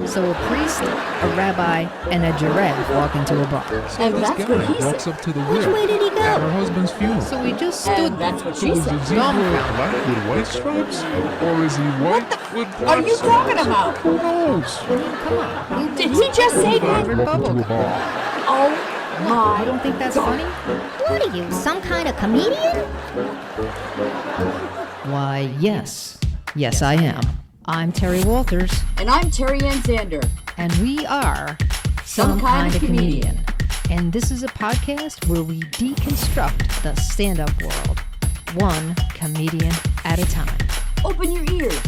So a priest, a rabbi, and a giraffe walk into a bar. So this guy walks up to the Which widow way did he go? at her husband's funeral. So we just stood there. That's what So she is the said. zebra black with white stripes? Or is he white with black What are you talking stripes? about? Who knows? Come on. Did he just say that? Favorite Walk into a bubble. bar. Oh You my. don't think that's funny? What are you, some kind of comedian? Why, yes. Yes, I am. I'm Terri Walters, And I'm Terri Zander. and we are Some Kind of Comedian. And this is a podcast where we deconstruct the stand-up world, one comedian at a time. Open your ears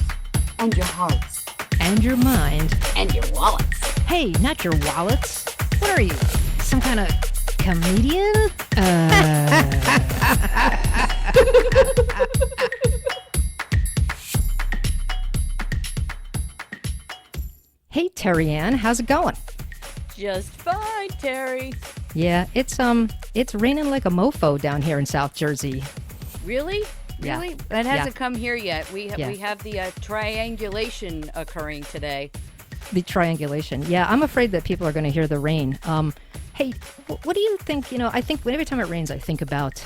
and your hearts And your mind. and your wallets. Hey, not your wallets. What are you, some kind of comedian? Hey, Terri Ann, how's it going? Just fine, Terry. Yeah, it's raining like a mofo down here in South Jersey. Really? Yeah. Really? That hasn't come here yet. We Yeah. we have the triangulation occurring today. The triangulation. Yeah, I'm afraid that people are going to hear the rain. Hey, what do you think? You know, I think every time it rains, I think about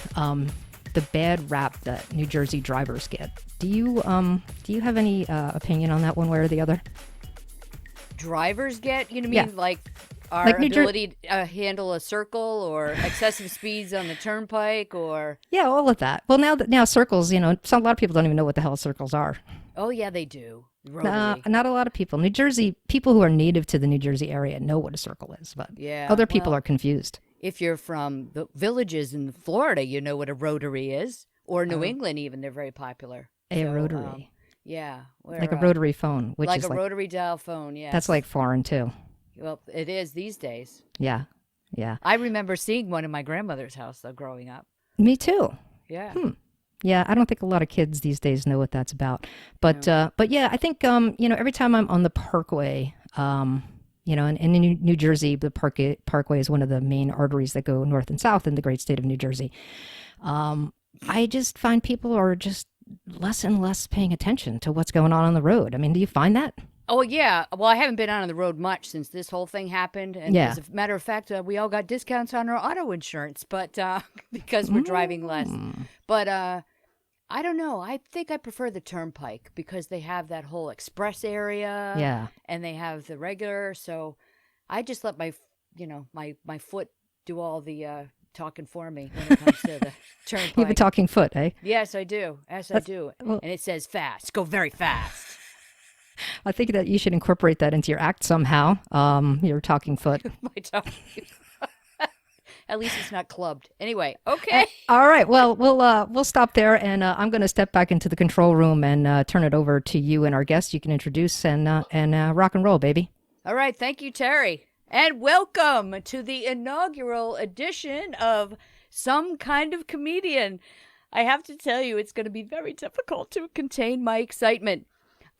the bad rap that New Jersey drivers get. Do you have any opinion on that, one way or the other? Drivers get, you know, Yeah. mean like our Like New Jer- ability to handle a circle or excessive speeds on the turnpike or Yeah, all of that. Well, now circles. You know, a lot of people don't even know what the hell circles are. oh yeah, they do. Rotary. Not a lot of people. New Jersey people who are native to the New Jersey area know what a circle is, but Yeah, other people well- are confused. If you're from the villages in Florida, you know what a rotary is, or New England even. They're very popular. A So, rotary, yeah, like a rotary phone, which like is a like rotary dial phone. Yeah, that's like foreign too. well, it is these days. Yeah, yeah. I remember seeing one in my grandmother's house, though, growing up. Me too. Yeah. Yeah, I don't think a lot of kids these days know what that's about. But yeah, I think you know, every time I'm on the Parkway, you know, in New Jersey, the Parkway is one of the main arteries that go north and south in the great state of New Jersey. I just find people are just less and less paying attention to what's going on the road. I mean, do you find that? Oh, yeah. Well, I haven't been out on the road much since this whole thing happened. And Yeah. as a matter of fact, we all got discounts on our auto insurance, but because we're driving less. But I don't know. I think I prefer the turnpike because they have that whole express area. Yeah. And they have the regular. So I just let my foot do all the talking for me when it comes to the turnpike. You have a talking foot, eh? Yes, I do. Yes, I do. well- And it says fast. Go very fast. I think that you should incorporate that into your act somehow. Your talking foot. My talking. At least it's not clubbed. Anyway, okay. All right. Well, we'll stop there, and I'm going to step back into the control room and turn it over to you and our guest. You can introduce and rock and roll, baby. All right. Thank you, Terry. And welcome to the inaugural edition of Some Kind of Comedian. I have to tell you, it's going to be very difficult to contain my excitement.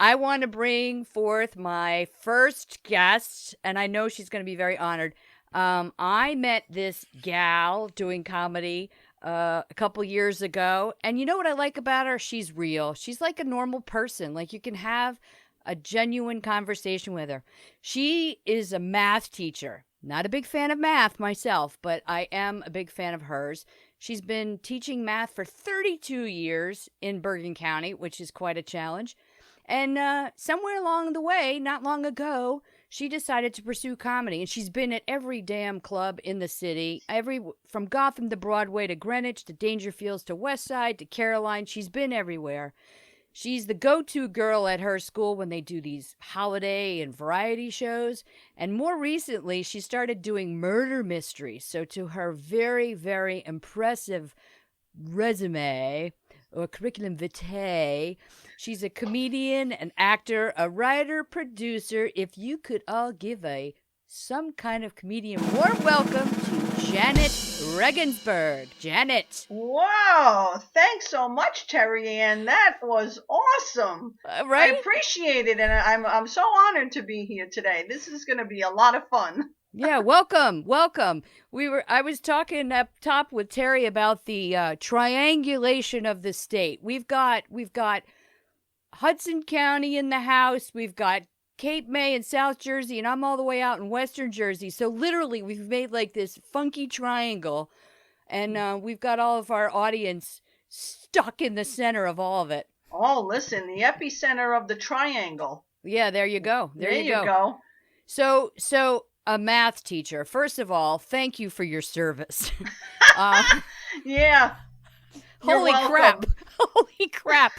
I want to bring forth my first guest, and I know she's going to be very honored. I met this gal doing comedy a couple years ago, and you know what I like about her? She's real. She's like a normal person. Like, you can have a genuine conversation with her. She is a math teacher. Not a big fan of math myself, but I am a big fan of hers. She's been teaching math for 32 years in Bergen County, which is quite a challenge. And somewhere along the way, not long ago, she decided to pursue comedy. And she's been at every damn club in the city, from Gotham to Broadway to Greenwich to Dangerfields to West Side to Caroline. She's been everywhere. She's the go-to girl at her school when they do these holiday and variety shows. And more recently, she started doing murder mysteries. So to her very, very impressive resume or curriculum vitae, she's a comedian, an actor, a writer, producer. If you could all give some kind of comedian warm welcome to Janet Regensburg. Janet. Wow, thanks so much, Terri Ann. That was awesome. Right? I appreciate it, and I'm so honored to be here today. This is going to be a lot of fun. Yeah, welcome. I was talking up top with Terry about the triangulation of the state. We've got Hudson County in the house. We've got Cape May in South Jersey, and I'm all the way out in Western Jersey. So literally, we've made like this funky triangle, and we've got all of our audience stuck in the center of all of it. Oh, listen, the epicenter of the triangle. Yeah, there you go. There you go. So a math teacher. First of all, thank you for your service. Yeah. Holy welcome. crap. Holy crap.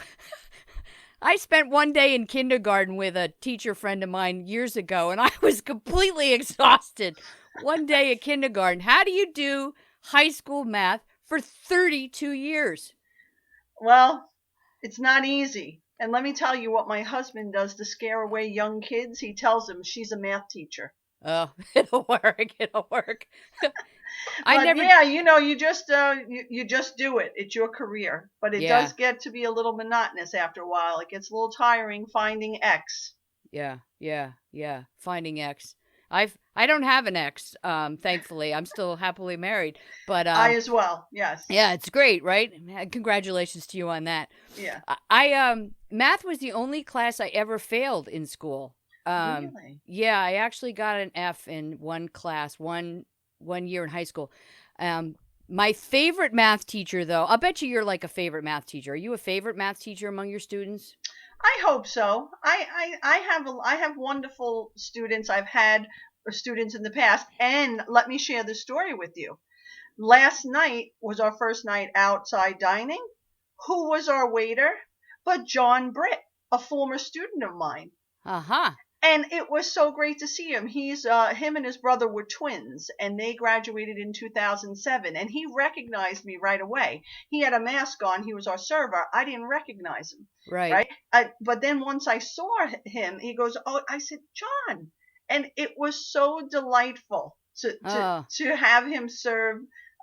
I spent one day in kindergarten with a teacher friend of mine years ago, and I was completely exhausted. One day at kindergarten. How do you do high school math for 32 years? Well, it's not easy. And let me tell you what my husband does to scare away young kids. He tells them she's a math teacher. Oh, it'll work. It'll work. Yeah, you just do it. It's your career, but it does get to be a little monotonous after a while. It gets a little tiring finding X. Yeah. Finding X. I don't have an ex, thankfully. I'm still happily married, but I as well. Yes. Yeah, it's great, right? Congratulations to you on that. Yeah. I math was the only class I ever failed in school. Really? Yeah, I actually got an F in one class, one year in high school. My favorite math teacher, though, I'll bet you're like a favorite math teacher. Are you a favorite math teacher among your students? I hope so. I have wonderful students. I've had students in the past, and let me share this story with you. Last night was our first night outside dining. Who was our waiter? But John Britt, a former student of mine. Uh-huh. And it was so great to see him. Him and his brother were twins, and they graduated in 2007. And he recognized me right away. He had a mask on. He was our server. I didn't recognize him. Right. But then once I saw him, he goes, "Oh," I said, "John," and it was so delightful to have him serve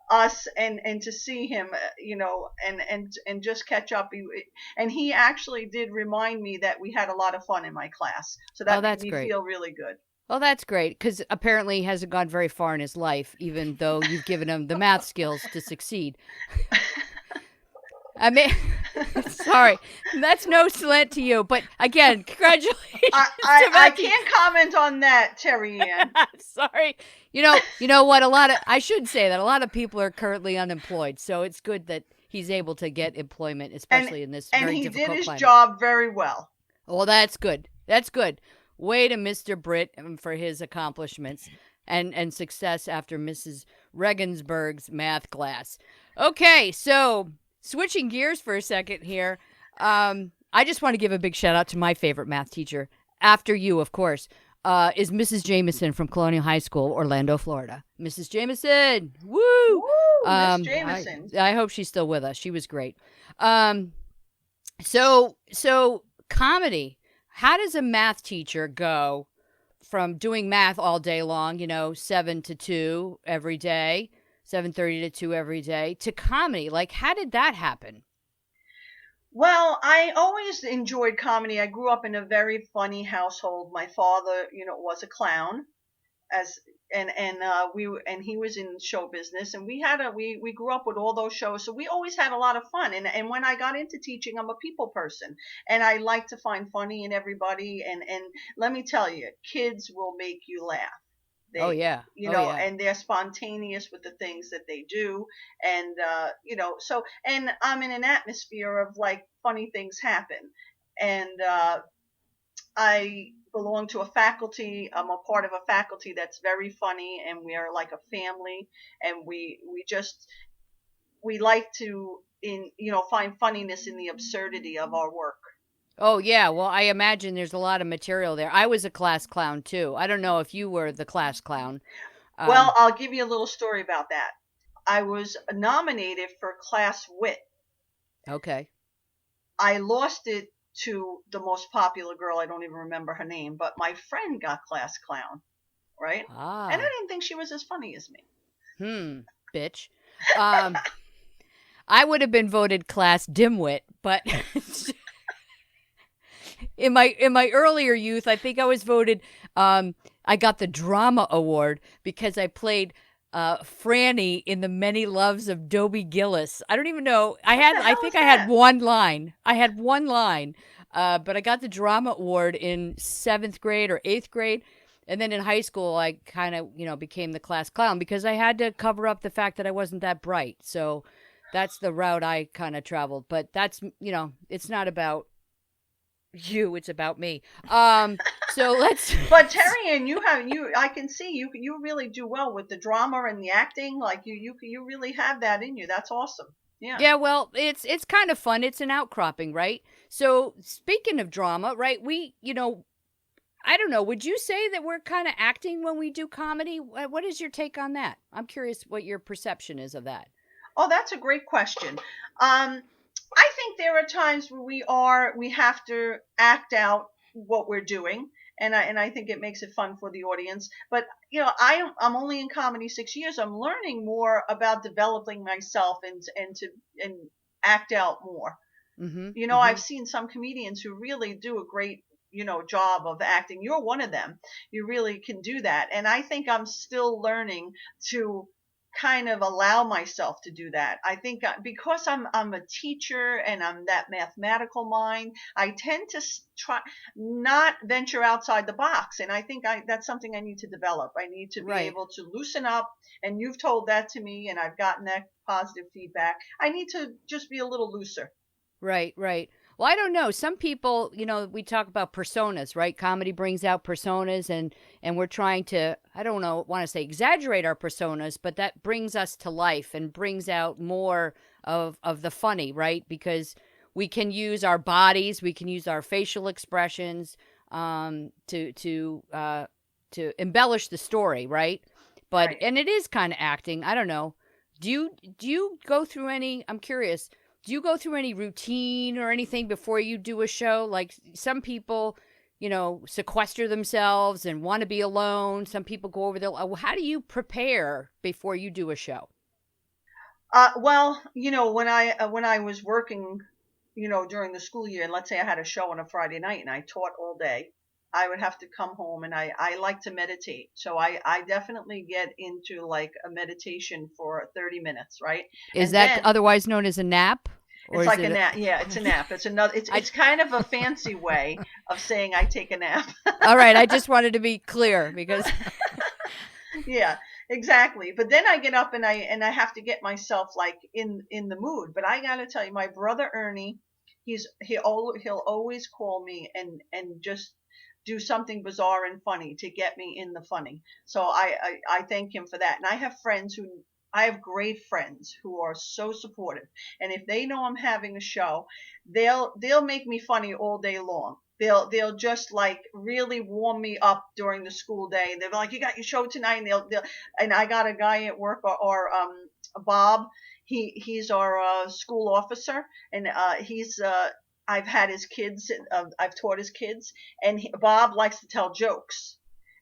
us and to see him, and just catch up. He actually did remind me that we had a lot of fun in my class. So that made me feel really good. Well, that's great, because apparently he hasn't gone very far in his life, even though you've given him the math skills to succeed. I mean, sorry, that's no slant to you, but again, congratulations. I can't comment on that, Terri Ann. Sorry. You know what? I should say that a lot of people are currently unemployed, so it's good that he's able to get employment, especially in this very difficult climate. And he did his job very well. Well, that's good. That's good. Way to Mr. Britt for his accomplishments and success after Mrs. Regensburg's math class. Okay, so switching gears for a second here, I just want to give a big shout out to my favorite math teacher, after you, of course, is Mrs. Jameson from Colonial High School, Orlando, Florida. Mrs. Jameson, woo! Miss Jameson. I hope she's still with us. She was great. So comedy. How does a math teacher go from doing math all day long, 7 to 2 every day, 7:30 to 2 every day, to comedy? Like, how did that happen? Well, I always enjoyed comedy. I grew up in a very funny household. My father, was a clown, and he was in show business, and we grew up with all those shows, so we always had a lot of fun. And when I got into teaching, I'm a people person, and I like to find funny in everybody. And let me tell you, kids will make you laugh. And they're spontaneous with the things that they do. And, and I'm in an atmosphere of like funny things happen. And, I belong to a faculty. I'm a part of a faculty that's very funny, and we are like a family. And we like to, find funniness in the absurdity of our work. Oh, yeah. Well, I imagine there's a lot of material there. I was a class clown, too. I don't know if you were the class clown. Well, I'll give you a little story about that. I was nominated for class wit. Okay. I lost it to the most popular girl. I don't even remember her name, but my friend got class clown, right? Ah. And I didn't think she was as funny as me. Bitch. I would have been voted class dimwit, but... In my earlier youth, I think I was voted. I got the drama award because I played Franny in The Many Loves of Dobie Gillis. I don't even know. I had one line. But I got the drama award in 7th grade or 8th grade. And then in high school, I kind of, became the class clown because I had to cover up the fact that I wasn't that bright. So that's the route I kind of traveled. But that's, it's not about you, it's about me. So let's. But Terri, and I can see you really do well with the drama and the acting. Like you really have that in you. That's awesome. Yeah. Yeah, well, it's kind of fun. It's an outcropping, right? So speaking of drama, right? We, I don't know. Would you say that we're kind of acting when we do comedy? What is your take on that? I'm curious what your perception is of that. Oh, that's a great question. I think there are times where we have to act out what we're doing, and I think it makes it fun for the audience. But I'm only in comedy 6 years. I'm learning more about developing myself and act out more. Mm-hmm. I've seen some comedians who really do a great job of acting. You're one of them. You really can do that, and I think I'm still learning to kind of allow myself to do that. I think because I'm a teacher and I'm that mathematical mind, I tend to try not venture outside the box. And I think that's something I need to develop. I need to be able to loosen up. And you've told that to me, and I've gotten that positive feedback. I need to just be a little looser. Right. Well, I don't know. Some people, we talk about personas, right? Comedy brings out personas, and we're trying to, I don't know, want to say exaggerate our personas, but that brings us to life and brings out more of the funny, right? Because we can use our bodies, we can use our facial expressions to embellish the story, right? But and it is kind of acting. I don't know. Do you go through any? I'm curious. Do you go through any routine or anything before you do a show? Like some people, sequester themselves and want to be alone. Some people go over there. How do you prepare before you do a show? Well, when I was working, during the school year, and let's say I had a show on a Friday night and I taught all day, I would have to come home and I like to meditate. So I definitely get into like a meditation for 30 minutes, right? Is that otherwise known as a nap? It's like a nap. Yeah, it's a nap. It's kind of a fancy way of saying I take a nap. All right. I just wanted to be clear because. Yeah, exactly. But then I get up and I have to get myself like in the mood. But I got to tell you, my brother Ernie, he'll always call me and just do something bizarre and funny to get me in the funny. So I thank him for that. And I have great friends who are so supportive. And if they know I'm having a show, they'll make me funny all day long. They'll just like really warm me up during the school day. They're like, "You got your show tonight," and I got a guy at work or Bob. He's our school officer, and I've had his kids. I've taught his kids, and Bob likes to tell jokes.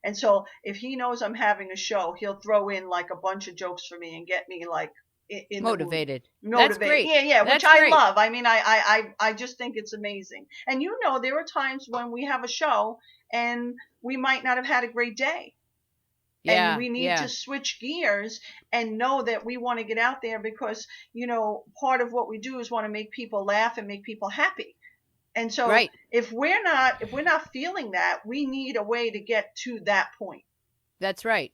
And so if he knows I'm having a show, he'll throw in like a bunch of jokes for me and get me like in motivated. That's great. Yeah, That's which great. I love. I mean, I just think it's amazing. And there are times when we have a show and we might not have had a great day. Yeah, and we need to switch gears and know that we want to get out there because, part of what we do is want to make people laugh and make people happy. And so if we're not feeling that, we need a way to get to that point. That's right.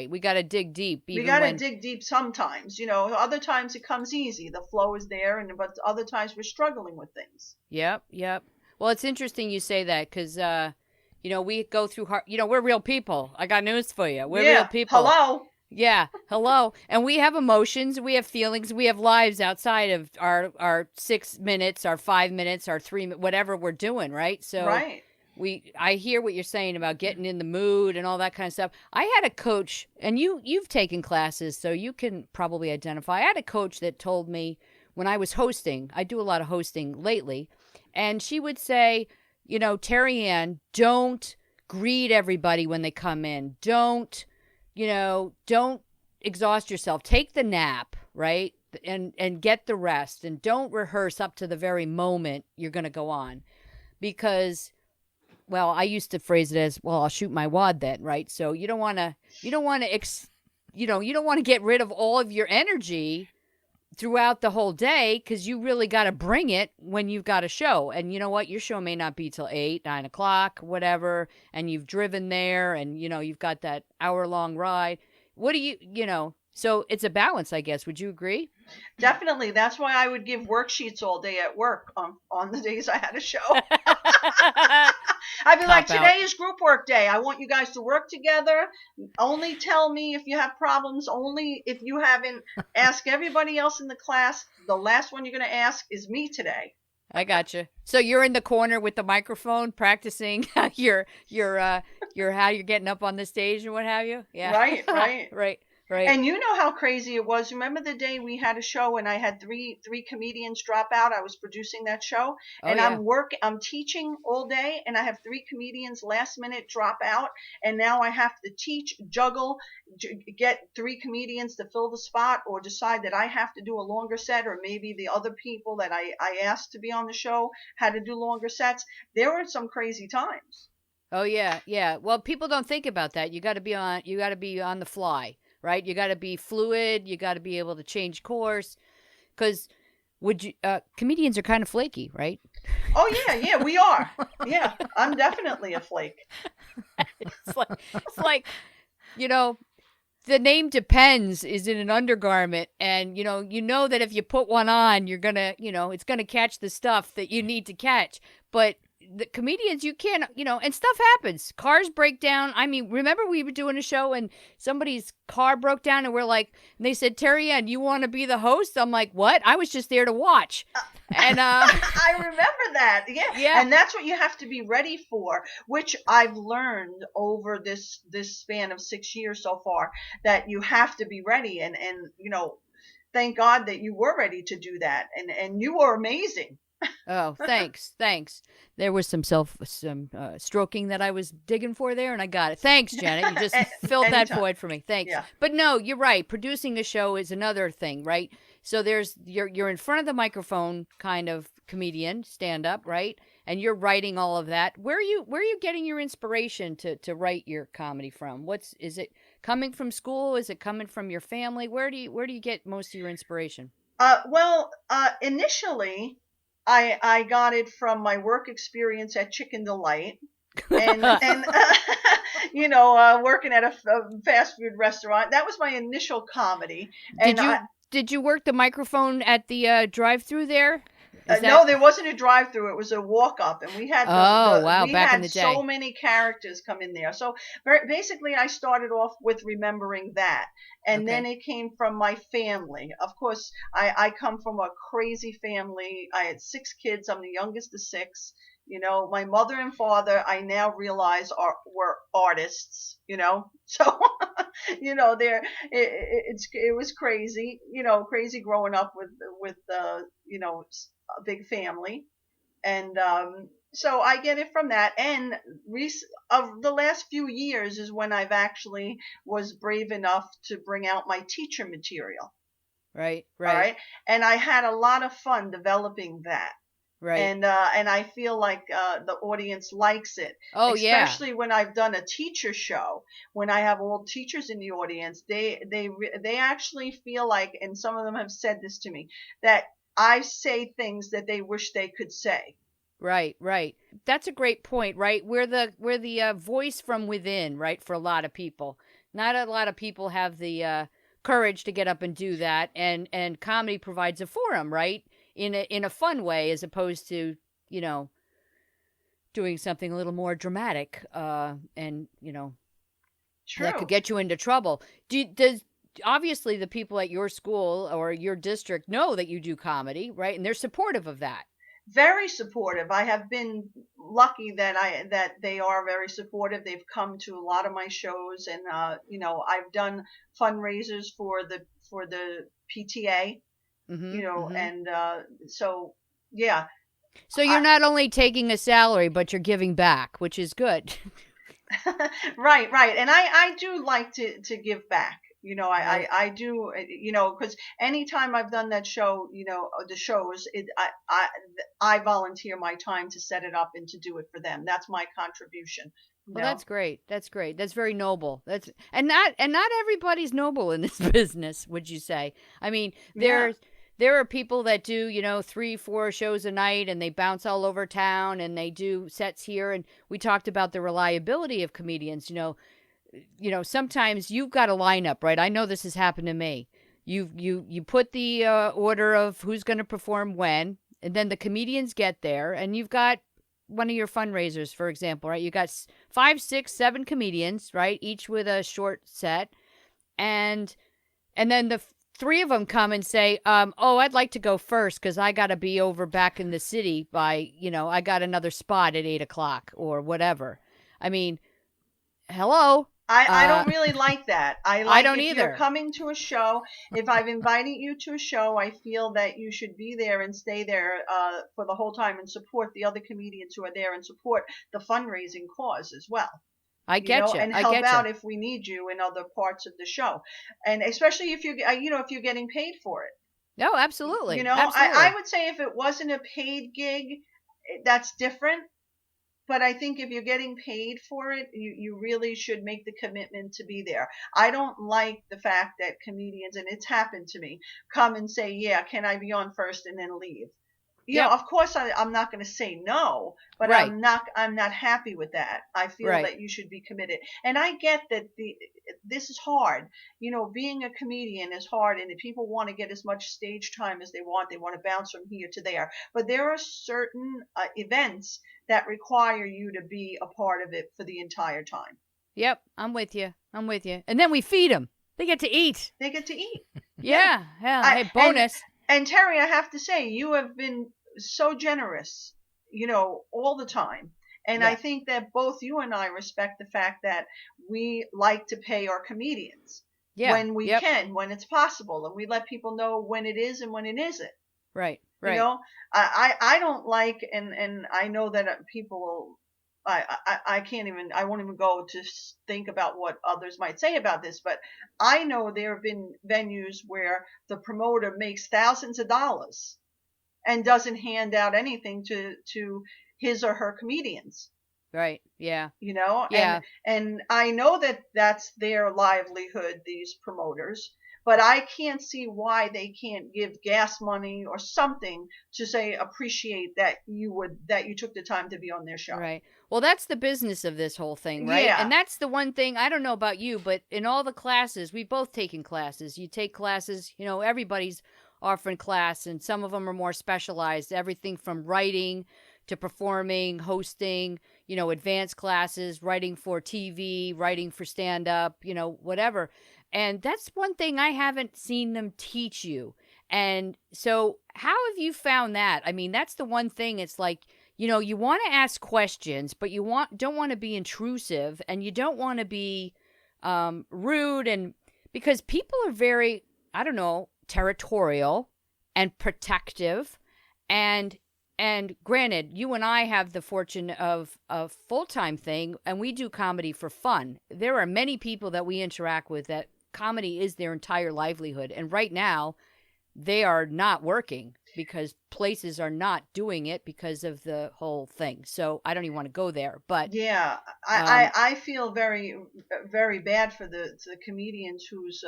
We got to dig deep. We got to dig deep sometimes. Other times it comes easy. The flow is there, but other times we're struggling with things. Yep. Well, it's interesting you say that because, we go through hard. We're real people. I got news for you. We're real people. Hello. Yeah, hello. And we have emotions, we have feelings, we have lives outside of our 6 minutes, our 5 minutes, our 3 minutes, whatever we're doing, right? So I hear what you're saying about getting in the mood and all that kind of stuff. I had a coach, and you've taken classes, so you can probably identify. I had a coach that told me when I was hosting, I do a lot of hosting lately, and she would say, Terri Ann, don't greet everybody when they come in. Don't exhaust yourself. Take the nap, right? And get the rest. And don't rehearse up to the very moment you're going to go on. Because, well, I used to phrase it as, well, I'll shoot my wad then, right? So you don't want to get rid of all of your energy throughout the whole day, because you really got to bring it when you've got a show. And you know what? Your show may not be till 8, 9 o'clock, whatever, and you've driven there and, you've got that hour-long ride. What do so it's a balance, I guess. Would you agree? Definitely. That's why I would give worksheets all day at work on the days I had a show. I'd be like, today is group work day. I want you guys to work together. Only tell me if you have problems. Only if you haven't. Ask everybody else in the class. The last one you're going to ask is me today. I gotcha. So you're in the corner with the microphone practicing your how you're getting up on the stage and what have you. Yeah. Right. Right. And you know how crazy it was. Remember the day we had a show and I had three comedians drop out? I was producing that show, and yeah. I'm teaching all day, and I have 3 comedians last minute drop out, and now I have to teach, juggle, get 3 comedians to fill the spot, or decide that I have to do a longer set, or maybe the other people that I asked to be on the show had to do longer sets. There were some crazy times. Oh yeah. Well, people don't think about that. You got to be on the fly. Right? You got to be fluid. You got to be able to change course. Because comedians are kind of flaky, right? Oh, yeah, we are. Yeah, I'm definitely a flake. It's like, the name Depends is in an undergarment. And, you know that if you put one on, you're going to, it's going to catch the stuff that you need to catch. But the comedians, you can't, and stuff happens. Cars break down. I mean, remember we were doing a show and somebody's car broke down and they said, Terri Ann, you want to be the host? I'm like, what? I was just there to watch. And I remember that. Yeah. And that's what you have to be ready for, which I've learned over this span of 6 years so far, that you have to be ready. And thank God that you were ready to do that. And you were amazing. Oh, thanks. There was some stroking that I was digging for there, and I got it. Thanks, Janet. You just filled that void for me. Thanks. Yeah. But no, you're right. Producing a show is another thing, right? So you're in front of the microphone, kind of comedian, stand up, right? And you're writing all of that. Where are you getting your inspiration to write your comedy from? Is it coming from school? Is it coming from your family? Where do you get most of your inspiration? Initially, I got it from my work experience at Chicken Delight, and working at a fast food restaurant. That was my initial comedy. And did you work the microphone at the drive-through there? No, there wasn't a drive-through. It was a walk-up, and we had back in the day, so many characters come in there. So basically, I started off with remembering that, and then it came from my family. Of course, I come from a crazy family. I had 6 kids. I'm the youngest of 6. My mother and father, I now realize were artists. So it was crazy. Crazy growing up with a big family, and so I get it from that. And of the last few years is when I've actually was brave enough to bring out my teacher material. Right. All right. And I had a lot of fun developing that. Right. And I feel like the audience likes it. Oh, yeah. Especially when I've done a teacher show, when I have old teachers in the audience, they actually feel like, and some of them have said this to me, that I say things that they wish they could say. Right. That's a great point, right? We're the voice from within, right? For a lot of people. Not a lot of people have the courage to get up and do that, and comedy provides a forum, right? In a fun way, as opposed to, doing something a little more dramatic, and True. That could get you into trouble. Obviously the people at your school or your district know that you do comedy, right? And they're supportive of that. Very supportive. I have been lucky that they are very supportive. They've come to a lot of my shows, and I've done fundraisers for the PTA. And so yeah. So you're not only taking a salary, but you're giving back, which is good. Right. And I do like to give back. I do, because anytime I've done that show, the shows, I volunteer my time to set it up and to do it for them. That's my contribution. Well, that's great. That's very noble. And not everybody's noble in this business, would you say? I mean, there are people that do, 3-4 shows a night and they bounce all over town and they do sets here. And we talked about the reliability of comedians. Sometimes you've got a lineup, right? I know this has happened to me. You put the order of who's going to perform when, and then the comedians get there, and you've got one of your fundraisers, for example, right? You got 5, 6, 7 comedians, right? Each with a short set, and then the 3 of them come and say, I'd like to go first because I got to be over back in the city by, I got another spot at 8:00 or whatever. I mean, hello. I don't really like that. I don't if either. You're coming to a show. If I've invited you to a show, I feel that you should be there and stay there for the whole time and support the other comedians who are there and support the fundraising cause as well. I get you. And help out if we need you in other parts of the show, and especially if if you're getting paid for it. No, absolutely. Absolutely. I would say if it wasn't a paid gig, that's different. But I think if you're getting paid for it, you really should make the commitment to be there. I don't like the fact that comedians, and it's happened to me, come and say, yeah, can I be on first, and then leave. Of course I'm not going to say no, but right. I'm not happy with that. I feel right. that you should be committed. And I get that this is hard. Being a comedian is hard, and people want to get as much stage time as they want. They want to bounce from here to there. But there are certain events that require you to be a part of it for the entire time. Yep, I'm with you. And then we feed them. They get to eat. Yeah. Hey, bonus. And Terri, I have to say, you have been so generous, all the time. And I think that both you and I respect the fact that we like to pay our comedians when we can, when it's possible. And we let people know when it is and when it isn't. Right. I don't like, and I know that people will, I won't even go to think about what others might say about this, but I know there have been venues where the promoter makes thousands of dollars and doesn't hand out anything to his or her comedians. Right. Yeah. And I know that that's their livelihood, these promoters, but I can't see why they can't give gas money or something to say appreciate that you took the time to be on their show. Right. Well, that's the business of this whole thing, right? Yeah. And that's the one thing, I don't know about you, but in all the classes, we've both taken classes. You take classes, everybody's offering class, and some of them are more specialized, everything from writing to performing, hosting, advanced classes, writing for TV, writing for stand-up, whatever. And that's one thing I haven't seen them teach you. And so how have you found that? I mean, that's the one thing. It's like, you want to ask questions, but you don't want to be intrusive, and you don't want to be rude, and because people are very, territorial and protective. And granted, you and I have the fortune of a full-time thing, and we do comedy for fun. There are many people that we interact with that comedy is their entire livelihood. And right now, they are not working because places are not doing it because of the whole thing. So I don't even want to go there. But yeah, I feel very, very bad for the comedians whose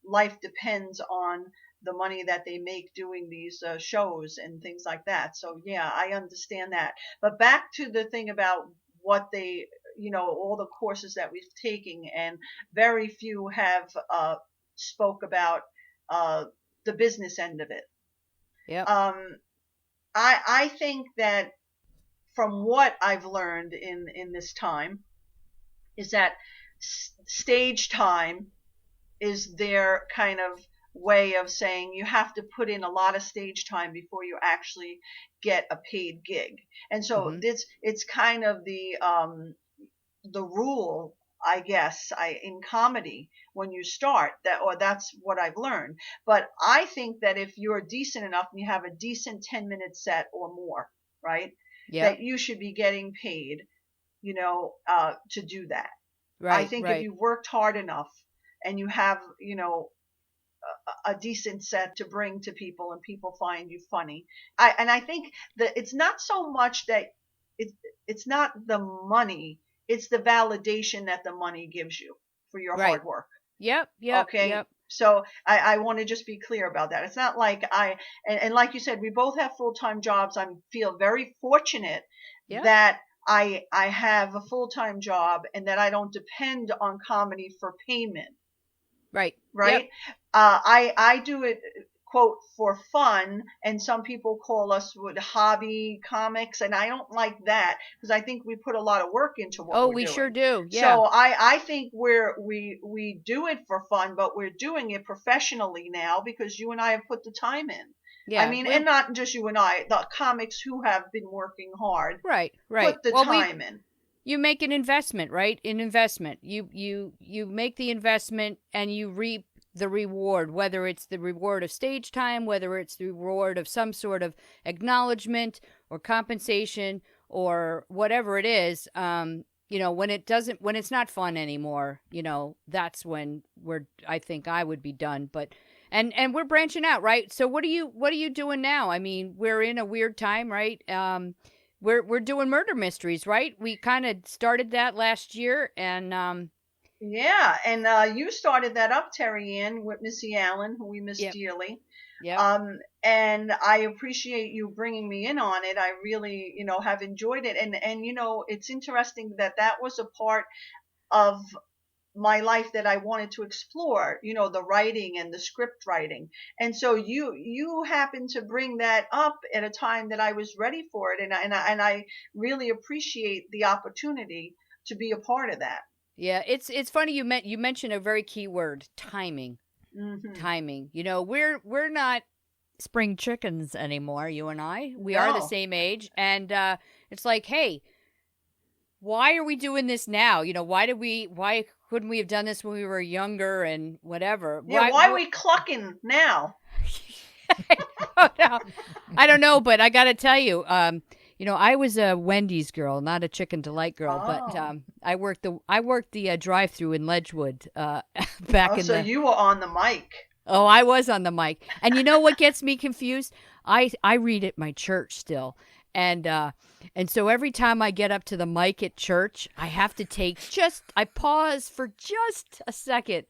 life depends on the money that they make doing these shows and things like that. So yeah, I understand that. But back to the thing about what they, all the courses that we've taken, and very few have spoke about the business end of it. Yeah. I think that from what I've learned in this time is that stage time is their kind of way of saying you have to put in a lot of stage time before you actually get a paid gig. And so it's kind of the rule, I guess, in comedy when you start that's what I've learned. But I think that if you're decent enough and you have a decent 10-minute set or more, right? Yeah. That you should be getting paid, to do that. Right. I think if you worked hard enough and you have, a decent set to bring to people and people find you funny. I think that it's not so much that it's not the money, it's the validation that the money gives you for your hard work. Yep. Okay. Yep. So I want to just be clear about that. It's not like and like you said, we both have full-time jobs. I feel very fortunate Yeah. that I have a full-time job and that I don't depend on comedy for payment. Right. Right. Yep. I do it, quote, for fun, and some people call us hobby comics, and I don't like that because I think we put a lot of work into what Oh, we're we doing. sure do. Yeah. So I think we do it for fun, but we're doing it professionally now because you and I have put the time in. Yeah. I mean, and not just you and I, the comics who have been working hard. Right. Put the time in. You make an investment, right? An investment. You make the investment and you reap the reward, whether it's the reward of stage time, whether it's the reward of some sort of acknowledgement or compensation or whatever it is. When it's not fun anymore, that's when I think I would be done. But and we're branching out, right? So what are you doing now? I mean, we're in a weird time, right? We're doing murder mysteries, right? We kind of started that last year, and yeah, and you started that up, Terri Ann, with Missy Allen, who we miss dearly. Yeah. And I appreciate you bringing me in on it. I really, have enjoyed it, and it's interesting that was a part of my life that I wanted to explore, the writing and the script writing. And so you happened to bring that up at a time that I was ready for it. And I really appreciate the opportunity to be a part of that. Yeah. It's funny. You mentioned a very key word, timing. Mm-hmm. Timing. We're not spring chickens anymore. You and I, we are the same age. And, it's like, hey, why are we doing this now? Why couldn't we have done this when we were younger and whatever? Yeah, why are we clucking now? I don't know, but I got to tell you, I was a Wendy's girl, not a Chicken Delight girl, but I worked the drive-through in Ledgewood back in so you were on the mic. Oh, I was on the mic. And you know what gets me confused? I read at my church still. And so every time I get up to the mic at church, I have to I pause for just a second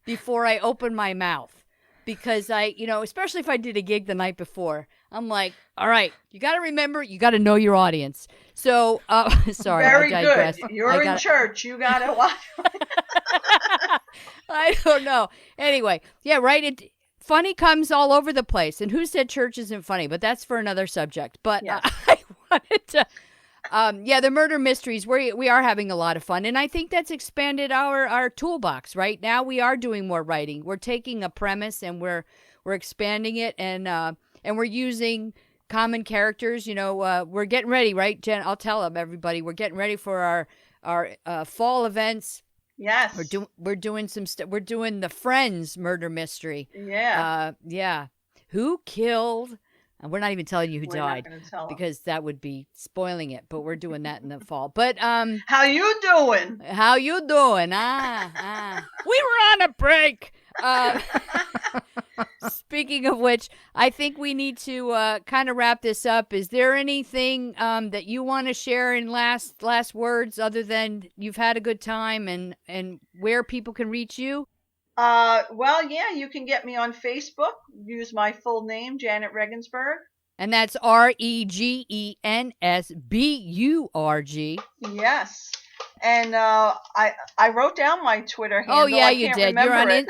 before I open my mouth. Because especially if I did a gig the night before, I'm like, all right, you got to remember, you got to know your audience. So, sorry, Very I digress. good. You're in church. You got to watch. I don't know. Anyway, yeah, right. Funny comes all over the place. And who said church isn't funny? But that's for another subject. But yeah. I wanted to, the murder mysteries, we are having a lot of fun. And I think that's expanded our toolbox, right? Now we are doing more writing. We're taking a premise and we're expanding it and we're using common characters. We're getting ready, right, Jen? I'll tell them, everybody, we're getting ready for our fall events. Yes. We're doing some stuff. We're doing the Friends murder mystery. Yeah. Yeah. Who killed? And we're not even telling you who died because that would be spoiling it. But we're doing that in the fall. But how you doing? How you doing? We were on a break. Speaking of which, I think we need to kind of wrap this up. Is there anything that you want to share in last words other than you've had a good time and where people can reach you? Well, yeah, you can get me on Facebook. Use my full name, Janet Regensburg. And that's Regensburg. Yes. And I wrote down my Twitter handle. Oh yeah, I you can't did. remember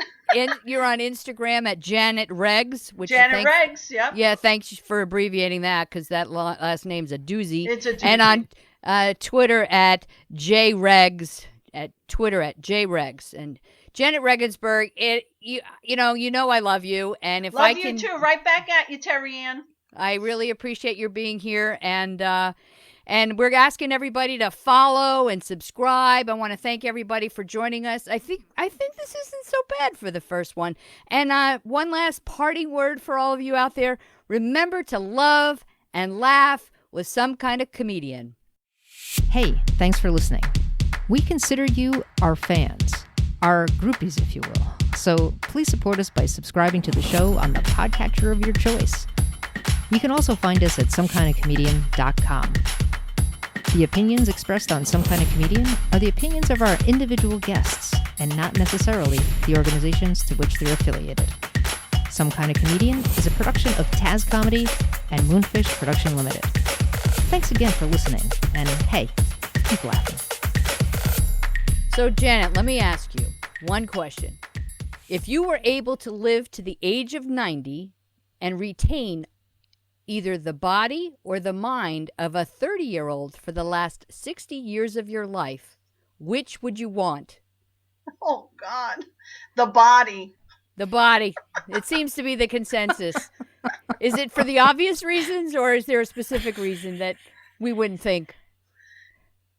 You're on Instagram at Janet Regs. Which Janet Regs. Yep. Yeah, thanks for abbreviating that because that last name's a doozy. It's a doozy. And on Twitter at JRegs. At Twitter at JRegs. And Janet Regensburg. You know I love you, and if I can, love you too. Right back at you, Terri Ann. I really appreciate your being here, and we're asking everybody to follow and subscribe. I want to thank everybody for joining us. I think this isn't so bad for the first one. And one last parting word for all of you out there: remember to love and laugh with some kind of comedian. Hey, thanks for listening. We consider you our fans, our groupies, if you will. So please support us by subscribing to the show on the podcatcher of your choice. You can also find us at somekindofcomedian.com. The opinions expressed on Some Kind of Comedian are the opinions of our individual guests and not necessarily the organizations to which they're affiliated. Some Kind of Comedian is a production of TAZ Comedy and Moonfish Production Limited. Thanks again for listening, and hey, keep laughing. So, Janet, let me ask you one question. If you were able to live to the age of 90 and retain either the body or the mind of a 30-year-old for the last 60 years of your life, which would you want? Oh, God. The body. The body. It seems to be the consensus. Is it for the obvious reasons, or is there a specific reason that we wouldn't think?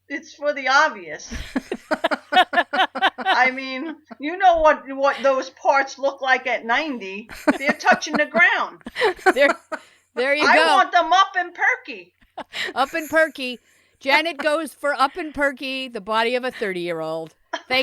It's for the obvious. I mean, you know what those parts look like at 90. They're touching the ground. There you I go. want them up and perky. Up and perky. Janet goes for up and perky, the body of a 30-year-old. Thank